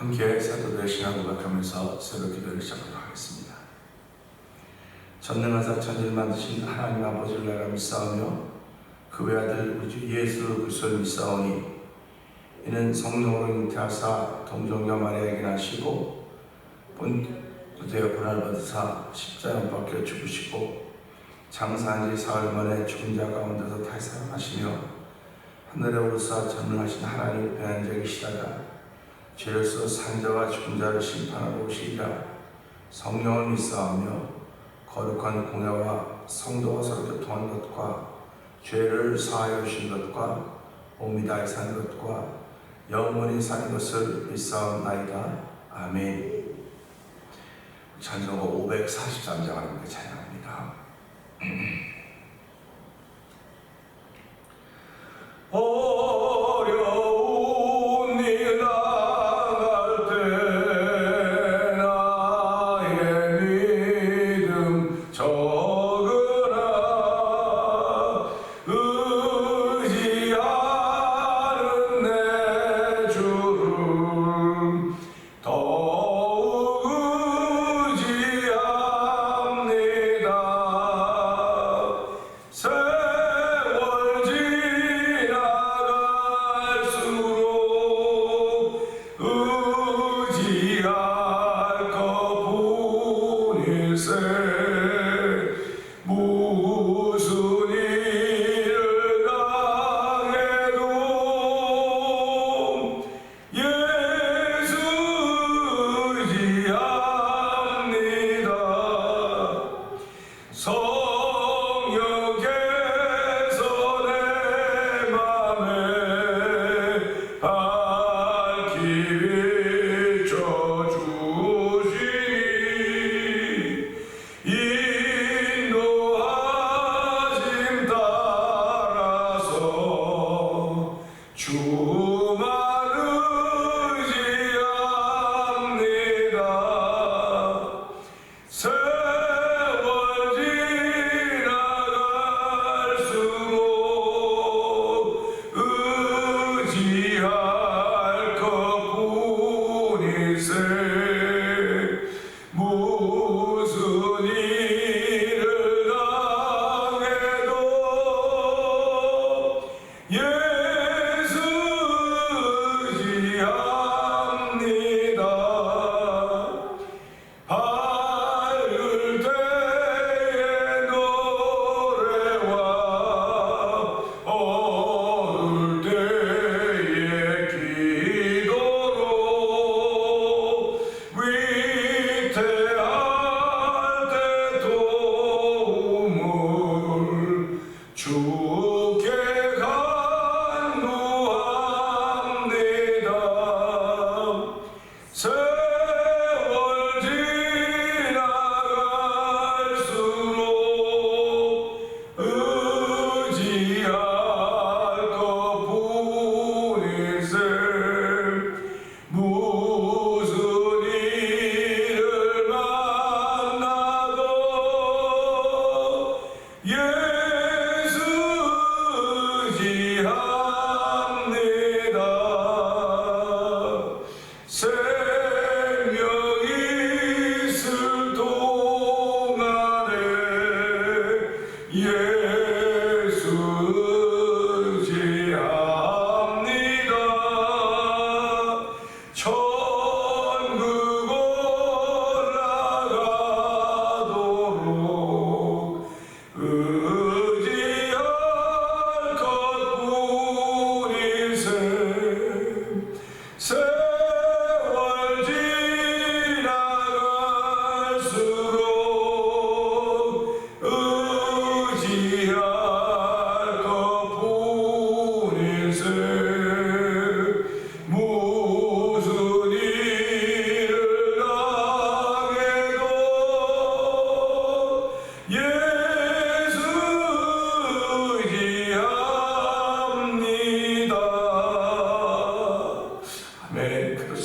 함께 사도들의 신앙 고백하면서 새로 기도를 시작하도록 하겠습니다. 전능하사 천지를 만드신 하나님 아버지를 내가 믿사오며 그 외아들 우리 주 예수 그리스도를 믿사오니 이는 성령으로 잉태하사 동정녀 마리아에게 나시고 본되어 고난을 받으사 십자가 못 박혀 죽으시고 장사한 지 사흘 만에 죽은 자 가운데서 다시 살아나시며 하늘에 오르사 전능하신 하나님을 배한 적이 시다가 죄로서 산 자와 죽은 자를 심판하러 오시리라. 성령을 믿사오며 거룩한 공회와 성도와 서로 교통한 것과 죄를 사하여 주신 것과 몸이 다히 사는 것과 영원히 사는 것을 믿사옵나이다. 아멘. 찬송가 543장 하나님께 찬양합니다. 어려운 일 나갈 때 나의 믿음 적으라. 의지하는 내 주를 더욱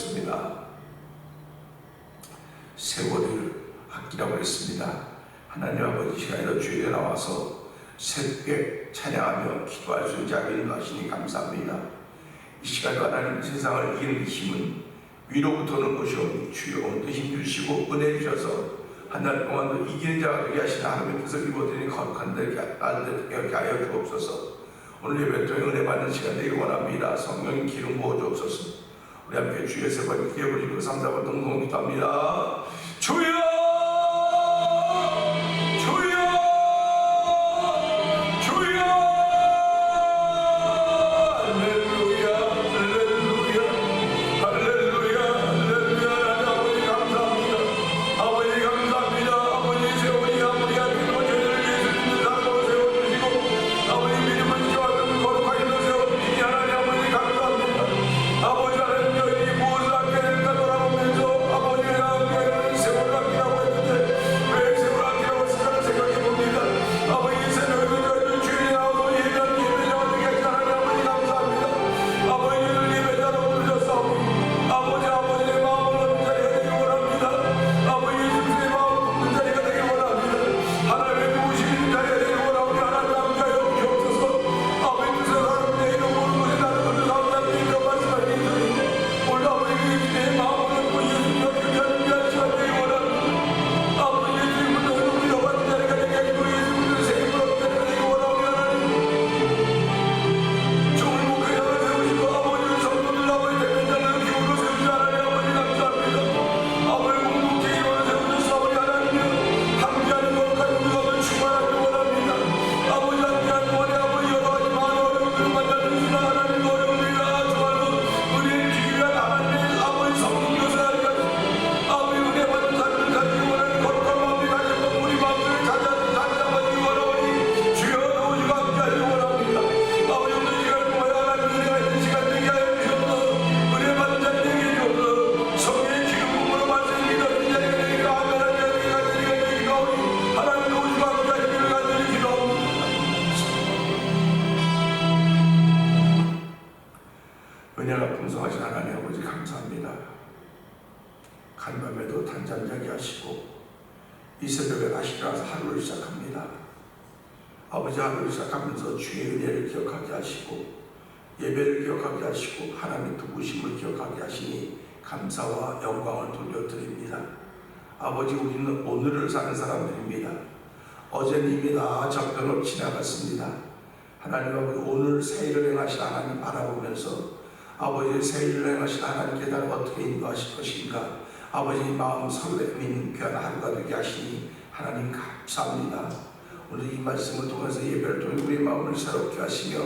의지합니다. 세월을 아끼라고 했습니다. 하나님 아버지 시간에도 주일에 나와서 새롭게 찬양하며 기도할 수 있는 자비를 하시니 감사합니다. 이 시간에 하나님 세상을 이기는 힘은 위로부터는 것이오니 주여 오늘도 힘주시고 은혜 주셔서 한 달 동안도 이기는 자가 되게 하시는 하나님의 뜻을 입어드리니 거룩한 데 이렇게 하여 주옵소서. 오늘 예배 통해 은혜 받는 시간 되기를 원합니다. 성령님 기름 부어 주옵소서. 우리 함께 주의 세번 기회 보시고 3, 4번 동동 기도합니다. 주여! 은혜가 풍성하신 하나님 아버지 감사합니다. 간밤에도 단잠자게 하시고 이 새벽에 다시 일어나서 하루를 시작합니다. 아버지 하루를 시작하면서 주의 은혜를 기억하게 하시고 예배를 기억하게 하시고 하나님의 도우심을 기억하게 하시니 감사와 영광을 돌려드립니다. 아버지 우리는 오늘을 사는 사람들입니다. 어제는 이미 다 저편으로 지나갔습니다. 하나님 아버지 오늘 새일을 행하신 하나님 바라보면서 아버지의 새일을 행하신 하나님께 나를 어떻게 인도하실 것인가 아버지 마음 설레임 있는 귀한 하루가 되게 하시니 하나님 감사합니다. 오늘 이 말씀을 통해서 예배를 통해 우리 마음을 새롭게 하시며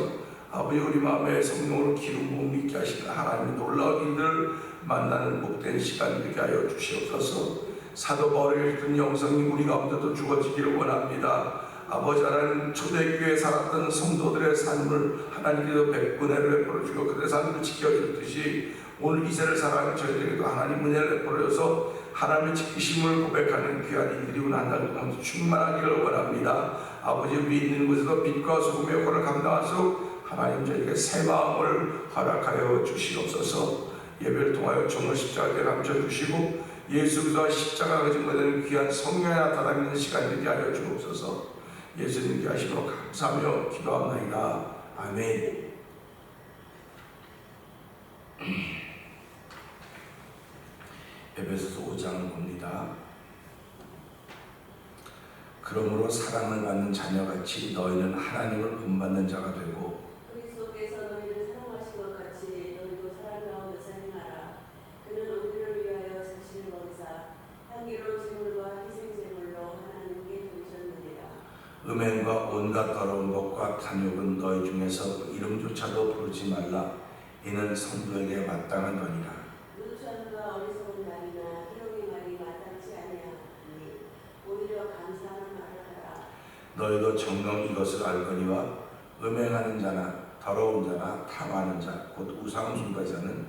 아버지 우리 마음에 성령으로 기름 부음 있게 하시는 하나님의 놀라운 일들을 만나는 복된 시간 되게 하여 주시옵소서. 사도 바울의 든 영성이 우리 가운데도 주어지기를 원합니다. 아버지 하나님 초대교회에 살았던 성도들의 삶을 하나님께서 백분해를 베풀어주고 그들의 삶을 지켜주듯이 오늘 이 세를 살아가는 저희들에게도 하나님 은혜를 베풀어서 하나님의 지키심을 고백하는 귀한 일들이 오늘 한 달 동안 충만하기를 원합니다. 아버지 우리 있는 곳에서 빛과 소금의 역할을 감당하시고 하나님 저에게 새 마음을 허락하여 주시옵소서. 예배를 통하여 종을 십자가에 감춰주시고 예수 그리스도와 십자가가 증거되는 귀한 성령에 나타나는 시간 되게 하여 주옵소서. 예수님께 하시므로 감사하며 기도합나이다. 아멘. 에베소서 5장을 봅니다. 그러므로 사랑을 받는 자녀같이 너희는 하나님을 본받는 자가 되고 그리스도께서 너희를 사랑하신 것 같이 너희도 사랑 가운데서 행하라. 그는 우리를 위하여 자신을 범사 향기로운 제물과 희생제물로 하나님께 드리셨느니라. 음행과 온갖 더러운 것과 탐욕은 너희 중에서 이름조차도 부르지 말라. 이는 성도에게 마땅하거니라. 누추함과 어리석은 말이나 희롱의 말이 마땅치 아니하니 오히려 감사하는 말을 하라. 너희도 정녕 이것을 알거니와 음행하는 자나 더러운 자나 탐하는 자 곧 우상 숭배자는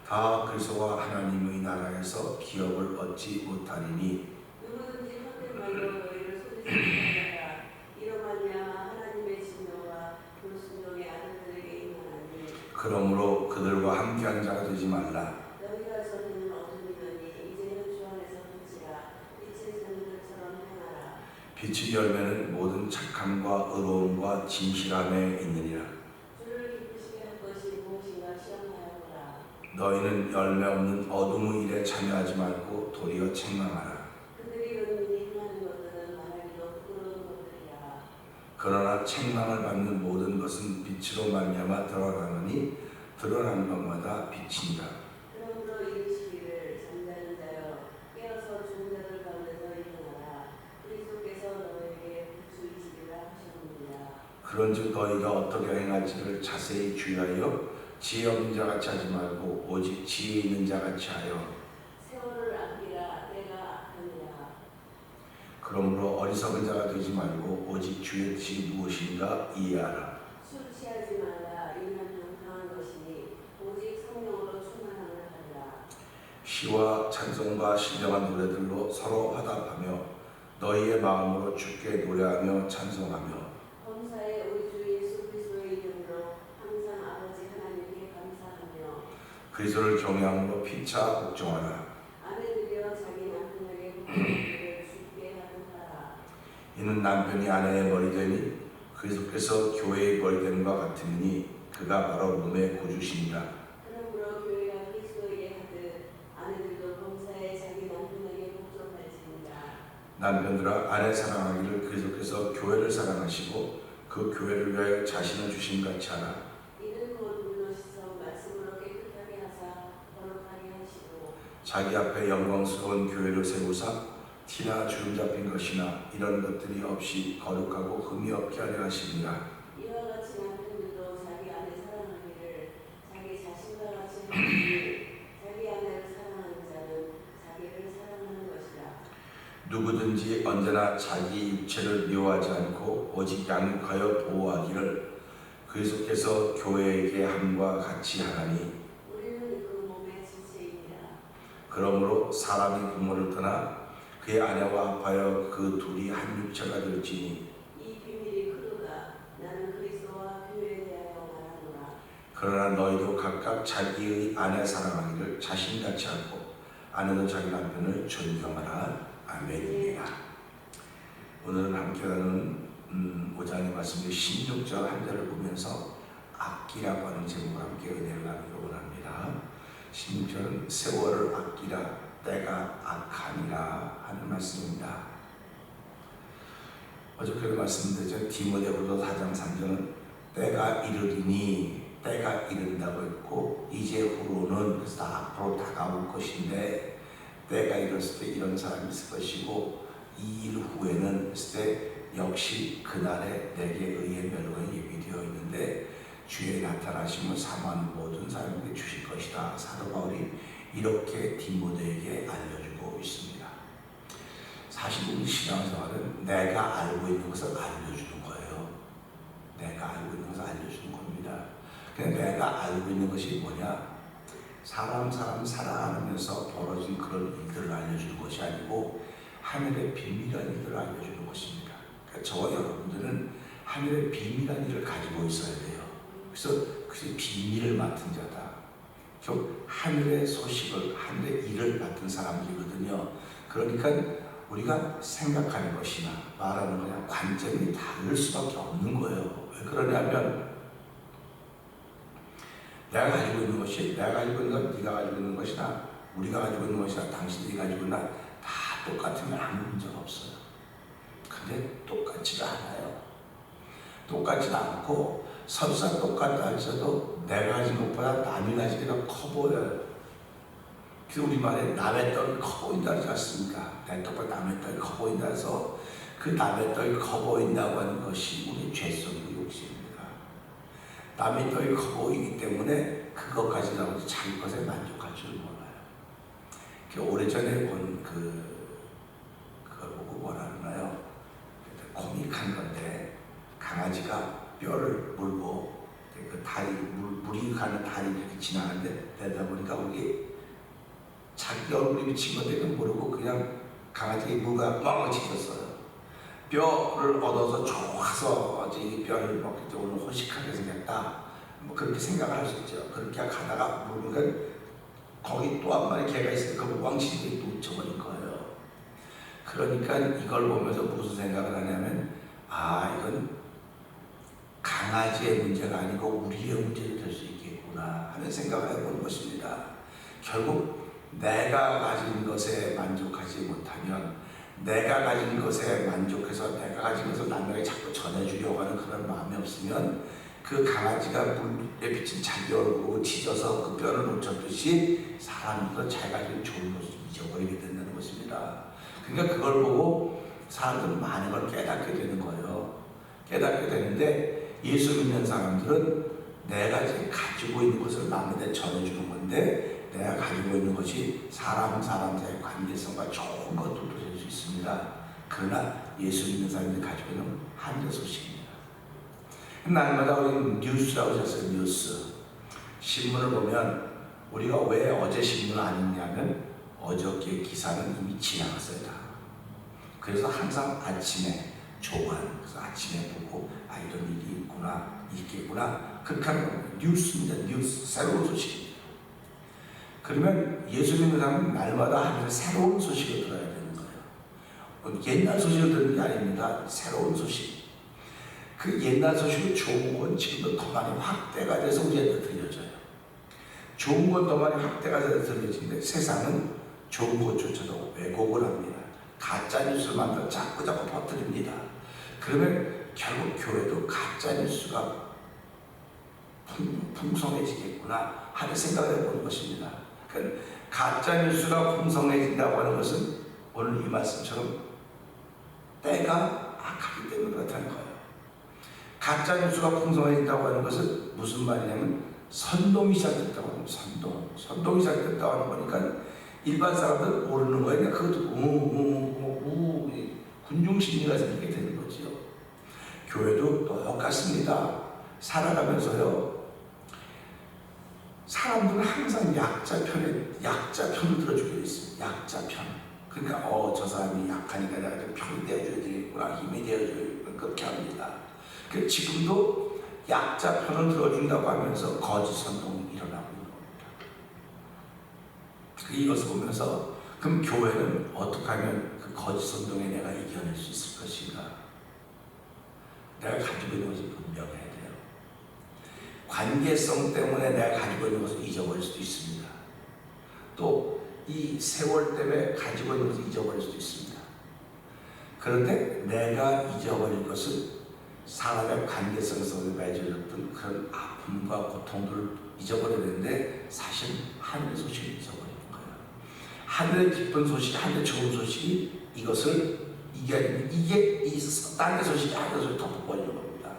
다 그리스도와 하나님의 나라에서 기업을 얻지 못하리니 누구든지 헛된 말로 너희를 소리치지 말라. 이로 말미암아 하나님의 진노가 불순종의 아들들에게 임하나니 그러므로 그들과 함께하는 자가 되지 말라. 너희가 전에는 어둠이더니 이제는 주 안에서 빛이라. 빛의 자녀들처럼 행하라. 빛의 열매는 모든 착함과 의로움과 진실함에 있느니라. 주를 기쁘시게 할 것이 무엇인가 시험하여 보라. 너희는 열매 없는 어둠의 일에 참여하지 말고 도리어 책망하라. 그들이 은밀히 행하는 것들은 말하기도 부끄러운 것들이라. 그러나 책망을 받는 모든 것은 빛으로 말미암아 드러나느니 드러나는 것마다 빛이니라. 그러므로 이르시기를 잠자는 자여 깨어서 죽은 자들 가운데서 일어나라. 그리스도께서 너에게 부추이시리라 하셨느니라. 그런즉 너희가 어떻게 행할지를 자세히 주의하여 지혜 없는 자같이 하지 말고 오직 지혜 있는 자같이 하여 세월을 아끼라. 때가 악하니라. 그러므로 어리석은 자가 되지 말고 오직 주의 뜻이 무엇인가 이해하라. 술 취하지 말라. 이는 강한 것이니 오직 성령으로 충만함을 하리라. 시와 찬송과 신령한 노래들로 서로 화답하며 너희의 마음으로 주께 노래하며 찬송하며 범사에 우리 주 예수 그리스도의 이름으로 항상 아버지 하나님께 감사하며 그리스도를 경외함으로 피차 복종하라. 아내들이여 자기 남편에게 복종하기를 쉽게 하도하라. 이는 남편이 아내의 머리 되니 그리스도께서 교회의 머리 되는 것 같으니 그가 바로 몸의 구주시니라. 그러므로 교회가 그리스도에게 하듯 아내들도 범사에 자기 남편에게 복종할지니라. 남편들아 아내 사랑하기를 그리스도께서 교회를 사랑하시고 그 교회를 위하여 자신을 주신 같이 하라. 이는 곧 물로 씻어 말씀으로 깨끗하게 하사 거룩하게 하시고 자기 앞에 영광스러운 교회를 세우사 티나 주름 잡힌 것이나 이런 것들이 없이 거룩하고 흠이 없게 하려 하시니라. 이와 같이 남편들도 자기 아내 사랑하기를 자기 자신과 같이 하니 자기 아내를 사랑하는 자는 자기를 사랑하는 것이라. 누구든지 언제나 자기 육체를 미워하지 않고 오직 양육하여 보호하기를 그리스도께서 교회에게 함과 같이 하나니 우리는 그 몸의 지체이니라. 그러므로 사람이 부모를 떠나 그의 아내와 합하여 그 둘이 한 육체가 될지니 이 비밀이 크도다. 나는 그리스도와 교회에 대하여 말하노라. 그러나 너희도 각각 자기의 아내 사랑하기를 자신같이 하고 아내도 자기 남편을 존경하라. 아멘입니다. 오늘 함께 하는 5장의 말씀의 16절 한 절을 보면서 아끼라고 하는 제목을 함께 은혜를 나누기 원합니다. 16절은 세월을 아끼라 때가 악하니라 하는 말씀입니다. 어저께도 말씀드렸죠. 디모데후서 4장 3절은 때가 이르리니 때가 이른다고 했고 이제 후로는 그래서 앞으로 다가올 것인데 때가 이뤘을 때 이런 사람이 있을 것이고 이 일 후에는 했을 때 역시 그날에 내게 의의 멸관이 예비되어 있는데 주의 나타나심을 사모하는 모든 사람에게 주실 것이다. 사도 바울이 이렇게 디모데에게 알려주고 있습니다. 사실 우리 신앙생활은 내가 알고 있는 것을 알려주는 거예요. 내가 알고 있는 것을 알려주는 겁니다. 그냥 내가 알고 있는 것이 뭐냐? 사람 살아가면서 벌어진 그런 일들을 알려주는 것이 아니고 하늘의 비밀한 일들을 알려주는 것입니다. 그러니까 저와 여러분들은 하늘의 비밀한 일을 가지고 있어야 돼요. 그래서 그 비밀을 맡은 자다. 즉 하늘의 소식을, 하늘의 일을 맡은 사람들이거든요. 그러니까 우리가 생각하는 것이나 말하는 거나 관점이 다를 수밖에 없는 거예요. 왜 그러냐면 내가 가지고 있는 것이 내가 가지고 있는 것, 네가 가지고 있는 것이나 우리가 가지고 있는 것이나 당신들이 가지고 있는 것 다 똑같으면 아무 문제가 없어요. 근데 똑같지가 않아요. 똑같지도 않고 설사 똑같다 할지라도 내가 가진 것보다 남이 가진 게 더 커 보여요. 그래서 우리말에 남의 떡이 커 보인다 하지 않습니까? 내 떡보다 남의 떡이 커 보인다 해서 그 남의 떡이 커 보인다고 하는 것이 우리 죄성이고 욕심입니다. 남의 떡이 커 보이기 때문에 그것 가지고 자기 것에 만족할 줄 몰라요. 오래전에 본 그걸 보고 뭐라 하나요? 코믹한 건데 강아지가 뼈를 물고 그 다리 물이 가는 다리 이렇게 지나가는데 내다 보니까 우리 자기 얼굴이 미친 건데 그 모르고 그냥 강아지의 무가 멍청해졌어요. 뼈를 얻어서 좋아서 이 뼈를 먹기 때문에 오늘 호식하게 생겼다. 뭐 그렇게 생각을 할 수 있죠. 그렇게 가다가 모르니까 거기 또 한 마리 개가 있으니까 그 왕신이 놓쳐버린 거예요. 그러니까 이걸 보면서 무슨 생각을 하냐면 이건 강아지의 문제가 아니고 우리의 문제가 될 수 있겠구나 있겠구나 하는 생각을 해보는 것입니다. 결국 내가 가진 것에 만족하지 못하면, 내가 가진 것에 만족해서 내가 가진 것을 남에게 자꾸 전해주려고 하는 그런 마음이 없으면 그 강아지가 물에 비친 자기 얼굴을 짖어서 그 뼈를 놓쳤듯이 사람들도 자기가 가진 좋은 것을 잊어버리게 된다는 것입니다. 그러니까 그걸 보고 사람들은 많은 걸 깨닫게 되는 거예요. 깨닫게 되는데 예수 믿는 사람들은 내가 지금 가지고 있는 것을 남에게 전해주는 건데, 내가 가지고 있는 것이 사람 사이의 관계성과 좋은 것들도 될 수 있습니다. 그러나 예수 믿는 사람들이 가지고 있는 한계 소식입니다. 날마다 우리는 뉴스라고 했어요. 뉴스. 신문을 보면 우리가 왜 어제 신문을 안 읽냐면 어저께 기사는 이미 지나갔어요. 다. 그래서 항상 아침에 조간, 그래서 아침에 보고 이런 일이 있구나, 있겠구나, 그렇게 하는 겁니다. 뉴스입니다. 뉴스. 새로운 소식입니다. 그러면 예수 믿는 사람은 날마다 하면서 새로운 소식을 들어야 되는 거예요. 옛날 소식을 듣는 게 아닙니다. 새로운 소식. 그 옛날 소식은 좋은 건 지금도 더 많이 확대가 돼서 우리한테 들려져요. 좋은 건 더 많이 확대가 돼서 들려지는데 세상은 좋은 것조차도 왜곡을 합니다. 가짜뉴스를 만들어 자꾸 퍼뜨립니다. 그러면 결국 교회도 가짜뉴스가 풍성해지겠구나 하는 생각을 해보는 것입니다. 그러니까 가짜뉴스가 풍성해진다고 하는 것은 오늘 이 말씀처럼 때가 악하기 때문에 그렇다는 거예요. 가짜뉴스가 풍성해진다고 하는 것은 무슨 말이냐면 선동이 시작됐다고 하는 거예요. 선동이 시작됐다고 하는 거니까 일반 사람들은 모르는 거예요. 그것도 군중심리가 생기게 되는 거죠. 교회도 똑같습니다. 살아가면서요, 사람들은 항상 약자 편을 들어주고 있어요. 약자 편. 그러니까 저 사람이 약하니까 내가 좀 편이 되어줘야 되겠구나, 힘이 되어줘야 그렇게 합니다. 그래서 지금도 약자 편을 들어준다고 하면서 거짓 선동이 일어나고 있는 겁니다. 이것을 보면서 그럼 교회는 어떻게 하면 그 거짓 선동에 내가 이겨낼 수 있을 것인가? 내가 가지고 있는 것이 분명해야 돼요. 관계성 때문에 내가 가지고 있는 것을 잊어버릴 수도 있습니다. 또 이 세월 때문에 가지고 있는 것을 잊어버릴 수도 있습니다. 그런데 내가 잊어버릴 것은 사람의 관계성에서 맺어졌던 그런 아픔과 고통들을 잊어버려야 되는데 사실 하늘의 소식을 잊어버리는 거예요. 하늘의 기쁜 소식, 하늘의 좋은 소식이 이것을 이게 땅의 소식이 하늘의 소식을 덮어버리는 겁니다.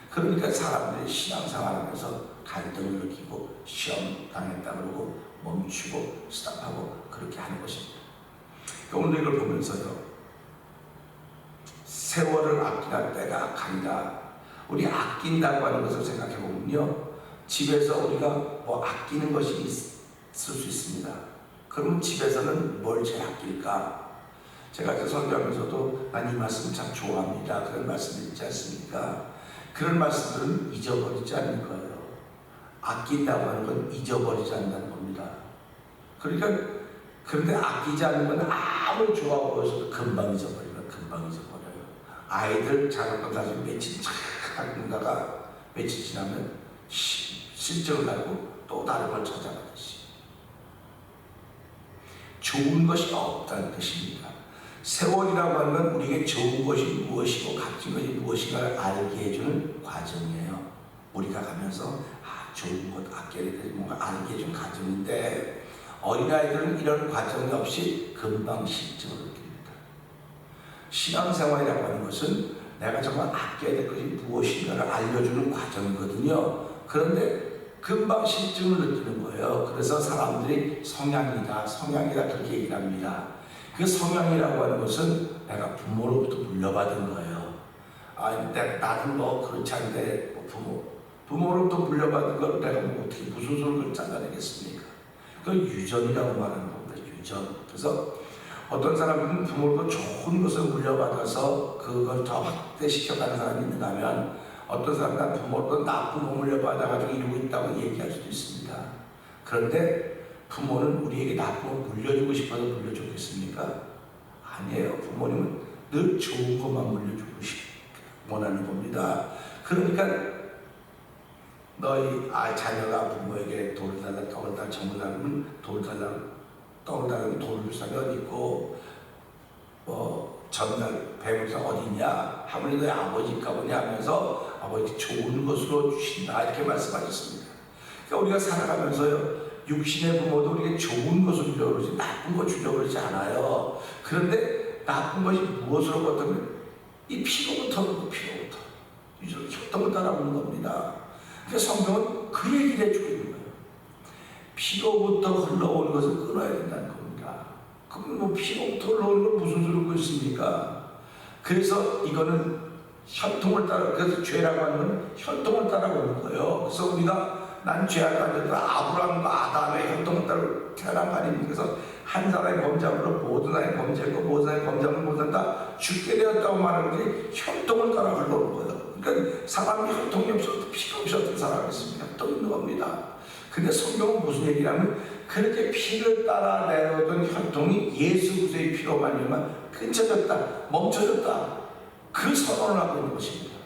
그러니까 사람들이 신앙생활하면서 갈등을 느끼고 시험 당했다 그러고 멈추고 스탑하고 그렇게 하는 것입니다. 오늘 이걸 보면서요, 세월을 아끼다 때가 악하니라. 우리 아낀다고 하는 것을 생각해 보면요, 집에서 우리가 뭐 아끼는 것이 있을 수 있습니다. 그러면 집에서는 뭘 제일 아낄까? 제가 이제 설교하면서도 난 이 말씀 참 좋아합니다. 그런 말씀이 있지 않습니까? 그런 말씀들은 잊어버리지 않는 거예요. 아낀다고 하는 건 잊어버리지 않는다는 겁니다. 그러니까 그런데 아끼지 않는 건 아무리 좋아 보여서도 금방 잊어버리면 금방 잊어버려요. 아이들 자격증 사실 며칠 하다가 며칠 지나면 실적을 하고 또 다른 걸 찾아가듯이 좋은 것이 없다는 뜻입니다. 세월이라고 하는 건 우리에게 좋은 것이 무엇이고 값진 것이 무엇인가를 알게 해주는 과정이에요. 우리가 가면서 좋은 것 아껴야 돼, 뭔가 알게 해준 과정인데 어린아이들은 이런 과정이 없이 금방 실증을 느낍니다. 신앙생활이라고 하는 것은 내가 정말 아껴야 될 것이 무엇인가를 알려주는 과정이거든요. 그런데 금방 실증을 느끼는 거예요. 그래서 사람들이 성향이다 그렇게 얘기를 합니다. 그 성향이라고 하는 것은 내가 부모로부터 물려받은 거예요. 나는 뭐 그렇지 않은데 부모로부터 물려받은 걸 내가 뭐 어떻게 무슨 소리를 잘라내겠습니까? 그건 유전이라고 말하는 겁니다. 유전. 그래서 어떤 사람은 부모로부터 좋은 것을 물려받아서 그걸 더 확대시켜가는 사람이 있는가 하면 어떤 사람은 부모로부터 나쁜 거 물려받아가지고 이루고 있다고 얘기할 수도 있습니다. 그런데 부모는 우리에게 나쁜 거 물려주고 싶어서 물려주겠습니까? 아니에요. 부모님은 늘 좋은 것만 물려주고 원하는 겁니다. 그러니까 너희 자녀가 부모에게 돌을 달라 떡을 달라 정을 달라면 돌을 달라 떡을 달라면 돌을 줄 사람이 어디 있고 전날 배우자 어디 있냐 하면 너희 아버지가 뭐냐 하면서 아버지 좋은 것으로 주신다 이렇게 말씀하셨습니다. 그러니까 우리가 살아가면서요 육신의 부모도 우리에게 좋은 것을 주려고 그러지 나쁜 거 주려고 그러지 않아요. 그런데 나쁜 것이 무엇으로 보면 이 피로부터 혈통을 따라오는 겁니다. 그래서 성경은 그 얘기를 해주고 있는 거예요. 피로부터 흘러오는 것을 끊어야 된다는 겁니다. 그럼 뭐 피로부터 흘러오는 건 무슨 소리고 있습니까? 그래서 이거는 혈통을 따라, 그래서 죄라고 하는 건 혈통을 따라오는 거예요. 그래서 우리가 난 죄가 아니라 아브라함과 아담의 혈통을 따라 태어난 거 아닙니까? 그래서 한 사람의 범죄함으로 모든 사람의 범죄했고 모든 사람의 범죄함으로 모든 사람 다 죽게 되었다고 말하는 게 혈통을 따라 흘러오는 거예요. 그러니까 사람이 혈통이 없어도 피가 없어도 살아가겠습니다. 혈통이 있는 겁니다. 근데 성경은 무슨 얘기냐면 그렇게 피를 따라 내려오던 혈통이 예수 그리스도의 피로 말미암아 끊쳐졌다, 멈춰졌다. 그 선언을 하고 있는 것입니다.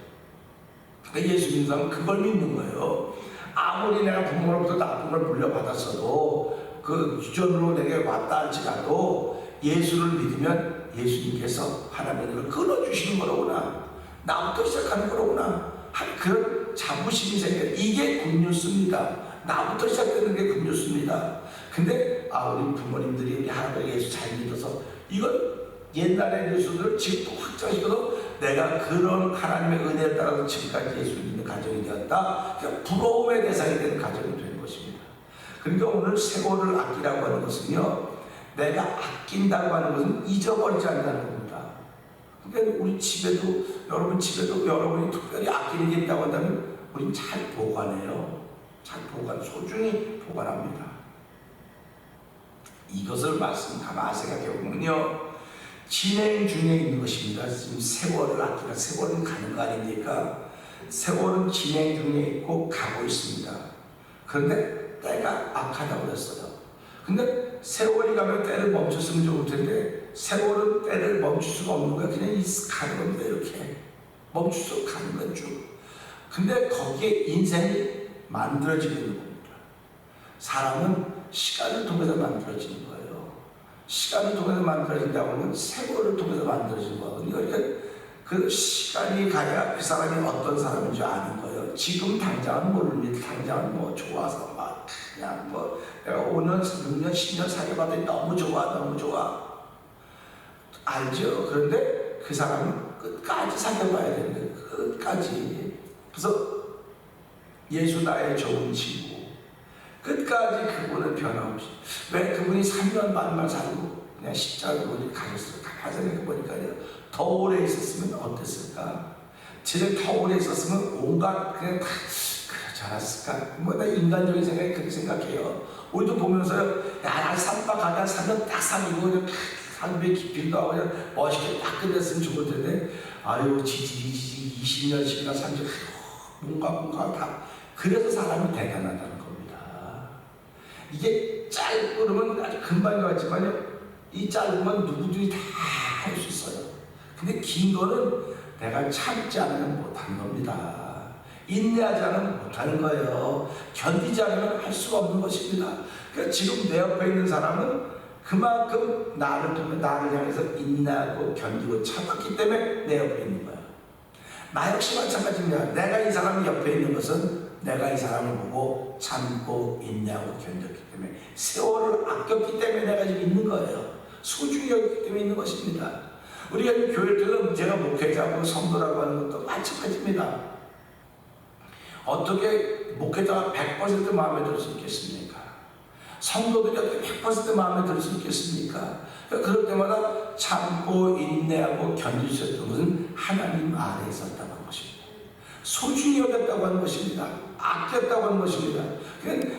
그러니까 예수 믿는 사람은 그걸 믿는 거예요. 아무리 내가 부모로부터 나쁜 걸 물려받았어도 그 유전으로 내게 왔다 할지라도 예수를 믿으면 예수님께서 하나님의 걸 끊어주시는 거로구나. 나부터 시작하는 거로구나. 그런 자부심이 생겨요. 이게 굿뉴스입니다. 나부터 시작되는 게 굿뉴스입니다. 근데 우리 부모님들이 우리 할아버지 예수 잘 믿어서 이건 옛날의 뉴스들을 지금 또 확장시켜서 내가 그런 하나님의 은혜에 따라서 지금까지 예수를 믿는 가정이 되었다. 그러니까 부러움의 대상이 되는 가정이 되는 것입니다. 그러니까 오늘 세월을 아끼라고 하는 것은요, 내가 아낀다고 하는 것은 잊어버리지 않는다는 겁니다. 그러니까 우리 집에도 여러분이 특별히 아끼는 게 있다고 한다면 우린 잘 보관해요. 잘 소중히 보관합니다. 이것을 가만히 생각해 보면요, 진행 중에 있는 것입니다. 지금 세월을 아끼라. 세월은 가는 거 아닙니까? 세월은 진행 중에 있고 가고 있습니다. 그런데 때가 악하다고 그랬어요. 근데 세월이 가면 때를 멈췄으면 좋을 텐데 세월은 때를 멈출 수가 없는 거야. 그냥 가는 겁니다. 이렇게 멈출 수 가는 건 쭉. 근데 거기에 인생이 만들어지고 있는 겁니다. 사람은 시간을 통해서 만들어지는 거예요. 시간을 통해서 만들어진다고 하면 세월을 통해서 만들어진 거거든요. 그러니까 그 시간이 가야 그 사람이 어떤 사람인지 아는 거예요. 지금 당장은 모릅니다. 당장은 뭐 좋아서 막 그냥 뭐 내가 5년, 6년, 10년 사귀어봤더니 너무 좋아. 알죠? 그런데 그 사람은 끝까지 사귀어봐야 되는 거예요. 끝까지. 그래서 예수 나의 좋은 친구. 끝까지 그분은 변함없이. 왜 그분이 3년 반만 살고 그냥 십자가로 가셨어요. 가만히 생각해보니까요. 더 오래 있었으면 어땠을까? 진짜 더 오래 있었으면 온갖 그냥 다 그러지 않았을까? 뭐 나 인간적인 생각이 그렇게 생각해요. 우리도 보면서요. 난 삼박하다 3년 딱 사귀고 그냥 산배 기필도 하고 그냥 멋있게 딱 끝냈으면 좋을 텐데 아유 지지 20년씩이나 산지 뭔가 다 그래서 사람이 대단하다는 겁니다. 이게 짧고 그러면 아주 금방 같지만요, 이 짧으면 누구든지 다 할 수 있어요. 근데 긴 거는 내가 참지 않으면 못하는 겁니다. 인내하지 않으면 못하는 거예요. 견디지 않으면 할 수가 없는 것입니다. 그러니까 지금 내 옆에 있는 사람은 그만큼 나를 향해서 인내하고 견디고 참았기 때문에 내 옆에 있는 거예요. 나 역시 마찬가지입니다. 내가 이 사람 옆에 있는 것은 내가 이 사람을 보고 참고 인내하고 견뎠기 때문에 세월을 아꼈기 때문에 내가 지금 있는 거예요. 소중히 여겼기 때문에 있는 것입니다. 우리가 교회들은 제가 목회자고 성도라고 하는 것도 마찬가지입니다. 어떻게 목회자가 100% 마음에 들 수 있겠습니까? 성도들이 어떻게 100% 마음에 들 수 있겠습니까? 그럴 때마다 참고 인내하고 견딜 수 있었던 것은 하나님 아래에 있었다고 하는 것입니다. 소중히 여겼다고 하는 것입니다. 아꼈다고 하는 것입니다.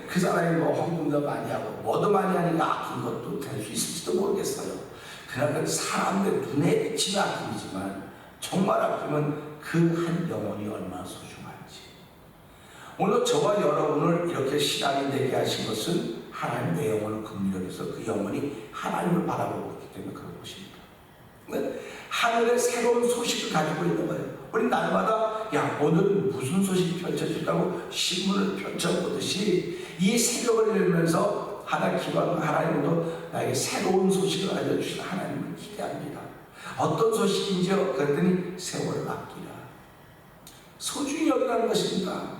그 사람이 뭐 헌금도 많이 하고 뭐도 많이 하니까 아낀 것도 될 수 있을지도 모르겠어요. 그러나 사람들 눈에 비치는 아낌이지만 정말 아끼면 그 한 영혼이 얼마나 소중한지. 오늘 저와 여러분을 이렇게 신앙이 되게 하신 것은 하나님의 영혼을 긍휼해서 그 영혼이 하나님을 바라보고 있기 때문에 그런 것입니다. 하늘의 새로운 소식을 가지고 있는 거예요. 우리 날마다 야 오늘은 무슨 소식이 펼쳐질까고 신문을 펼쳐보듯이 이 새벽을 열면서 하나님도 나에게 새로운 소식을 알려주시는 하나님을 기대합니다. 어떤 소식인지요? 그랬더니 세월을 아끼라, 소중히 여기라는 것입니다.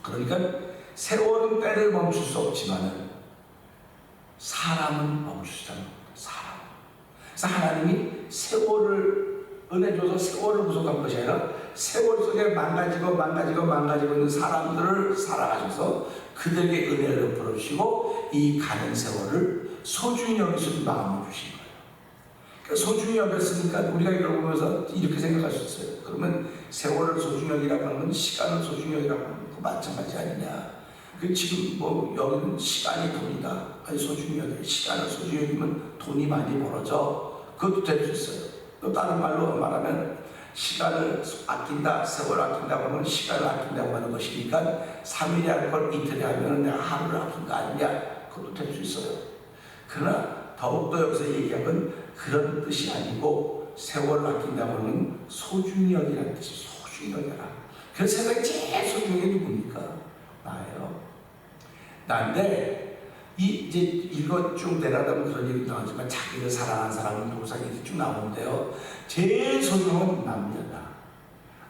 그러니까 세월은 때를 멈출 수 없지만은 사람은 멈출 수 있다는 겁니다. 사람. 그래서 하나님이 세월을 은혜 줘서 세월을 구속한 것이 아니라 세월 속에 망가지고 있는 사람들을 살아가셔서 그들에게 은혜를 베풀어주시고 이 가는 세월을 소중히 여기시는 마음을 주신 거예요. 그러니까 소중히 여겼으니까 우리가 이걸 보면서 이렇게 생각할 수 있어요. 그러면 세월을 소중히 여기라고 하는 건 시간을 소중히 여기라고 하는 거 마찬가지 아니냐. 그 지금 뭐 여기는 시간이 돈이다. 아니 소중히 여기 시간을 소중히 여기면 돈이 많이 벌어져. 그것도 될 수 있어요. 또 다른 말로 말하면 시간을 아낀다, 세월을 아낀다고 하면 시간을 아낀다고 하는 것이니까 3일에 할 걸 이틀에 하면 내가 하루를 아낀 거 아니냐. 그것도 될 수 있어요. 그러나 더욱더 여기서 얘기한 건 그런 뜻이 아니고 세월을 아낀다고 하는 소중히 여기라는 뜻이 소중히 여기라. 그래서 세상에 제일 소중한 게 누굽니까? 나예요. 나인데 이제 이거 쭉 내려가면 그런 얘기도 나오지만 자기를 사랑하는 사람은 도상이 쭉 나오는데요. 제일 소중한 건 납니다.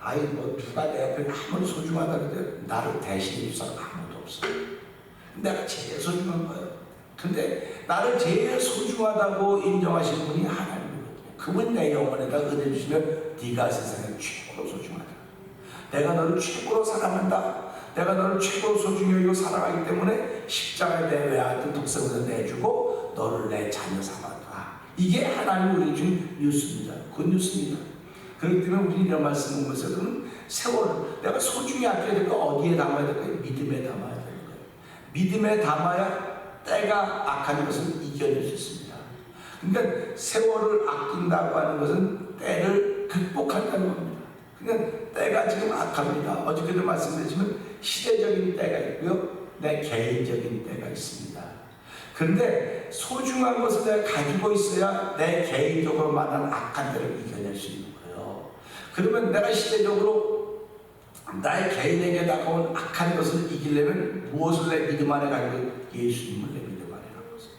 아이 뭐 누가 내 옆에 아무리 소중하다 그래도 나를 대신해 줄 사람 아무도 없어. 내가 제일 소중한 거예요. 근데 나를 제일 소중하다고 인정하시는 분이 하나님이거든요. 그분 내 영혼에다 은혜 주시면 네가 세상에 최고로 소중하다. 내가 너를 최고로 사랑한다. 내가 너를 최고로 소중히 여기고 사랑하기 때문에 십자가에 내 외아들 독생을 내주고 너를 내 자녀 삼았다. 이게 하나님이 우리 준 뉴스입니다. 굿뉴스입니다. 그렇기 때문에 우리는 이런 말씀을 보면서 세월을 내가 소중히 아껴야 될 거 어디에 담아야 될까요? 믿음에 담아야 되는 거예요. 믿음에 담아야 때가 악한 것을 이겨낼 수 있습니다. 그러니까 세월을 아낀다고 하는 것은 때를 극복한다는 겁니다. 그러니까 때가 지금 악합니다. 어저께도 말씀드렸지만 시대적인 때가 있고요, 내 개인적인 때가 있습니다. 그런데 소중한 것을 내가 가지고 있어야 내 개인적으로 만난 악한 때를 이겨낼 수 있는 거예요. 그러면 내가 시대적으로 나의 개인에게 다가온 악한 것을 이기려면 무엇을 내 믿음 안에 가지고 예수님을 내 믿음 안에 가지고 있어요.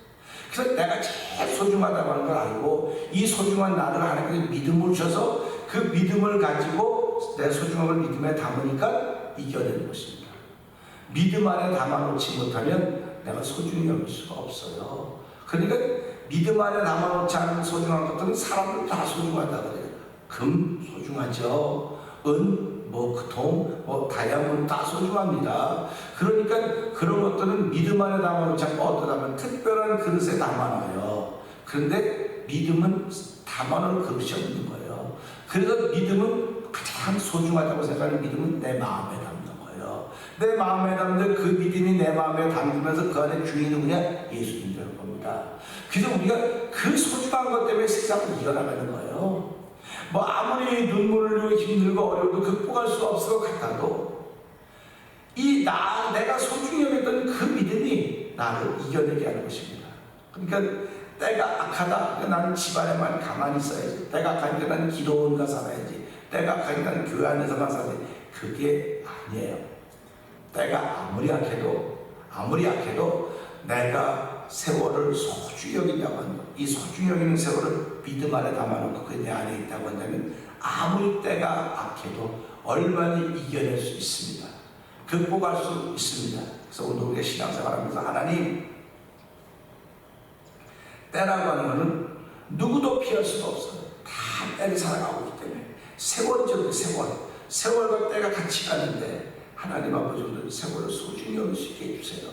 그래서 내가 제일 소중하다고 하는 걸 알고 이 소중한 나를 하나님께 믿음을 주셔서 그 믿음을 가지고 내 소중함을 믿음에 담으니까 이겨내는 것입니다. 믿음 안에 담아놓지 못하면 내가 소중히 여길 수가 없어요. 그러니까 믿음 안에 담아놓지 않은 소중한 것들은 사람들 다 소중하다 그래요. 금 소중하죠. 은, 동, 다이아몬드 다 소중합니다. 그러니까 그런 것들은 믿음 안에 담아놓지 않고 어떠다면 특별한 그릇에 담아놔요. 그런데 믿음은 담아놓을 그릇이 없는 거예요. 그래서 믿음은 가장 소중하다고 생각하는 믿음은 내 마음에 담는 거예요. 내 마음에 담는 그 믿음이 내 마음에 담기면서 그 안에 주인이 누구냐? 예수님 되는 겁니다. 그래서 우리가 그 소중한 것 때문에 세상을 이겨나가는 거예요. 뭐 아무리 눈물을 흘리고 힘들고 어려워도 극복할 수 없을 것 같아도 내가 소중히 여겼던 그 믿음이 나를 이겨내게 하는 것입니다. 그러니까 때가 악하다. 그러니까 나는 집안에만 가만히 있어야지. 때가 악하니까 나는 기도원가 살아야지. 때가 악하니까 나는 교회 안에서만 살아야지. 그게 아니에요. 때가 아무리 약해도 내가 세월을 소중히 여긴다고 한다. 이 소중히 여기는 세월을 믿음 안에 담아놓고 그게 내 안에 있다고 한다면 아무리 때가 악해도 얼마나 이겨낼 수 있습니다. 극복할 수 있습니다. 그래서 오늘 우리가 신앙생활하면서 하나님, 때라고 하는 것은 누구도 피할 수가 없어요. 다 때를 살아가고 있기 때문에 세월이죠. 세월과 때가 같이 가는데 하나님 아버지 오늘 세월을 소중히 여길 수 있게 해주세요.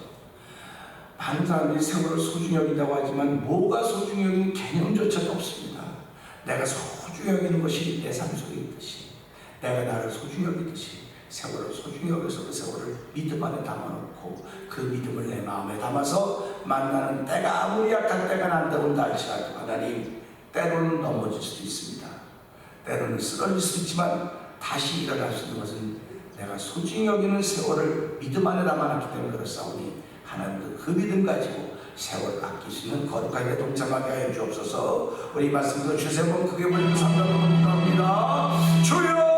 많은 사람들이 세월을 소중히 여긴다고 하지만 뭐가 소중히 여기는 개념조차도 없습니다. 내가 소중히 여기는 것이 내 삶 속에 있듯이 내가 나를 소중히 여기듯이 세월을 소중히 여기서 그 세월을 믿음 안에 담아놓고 그 믿음을 내 마음에 담아서 만나는 때가 아무리 약한 때가 난다고 할지라도 하나님, 때로는 넘어질 수도 있습니다. 때로는 쓰러질 수 있지만 다시 일어날 수 있는 것은 내가 소중히 여기는 세월을 믿음 안에 담아놨기 때문에 그렇사오니 하나님도 그 믿음 가지고 세월을 아낄 수 있는 거룩하게 동참하게 하여 주옵소서. 우리 말씀도 주세요. 크게 부르는 상담을 합니다. 주여!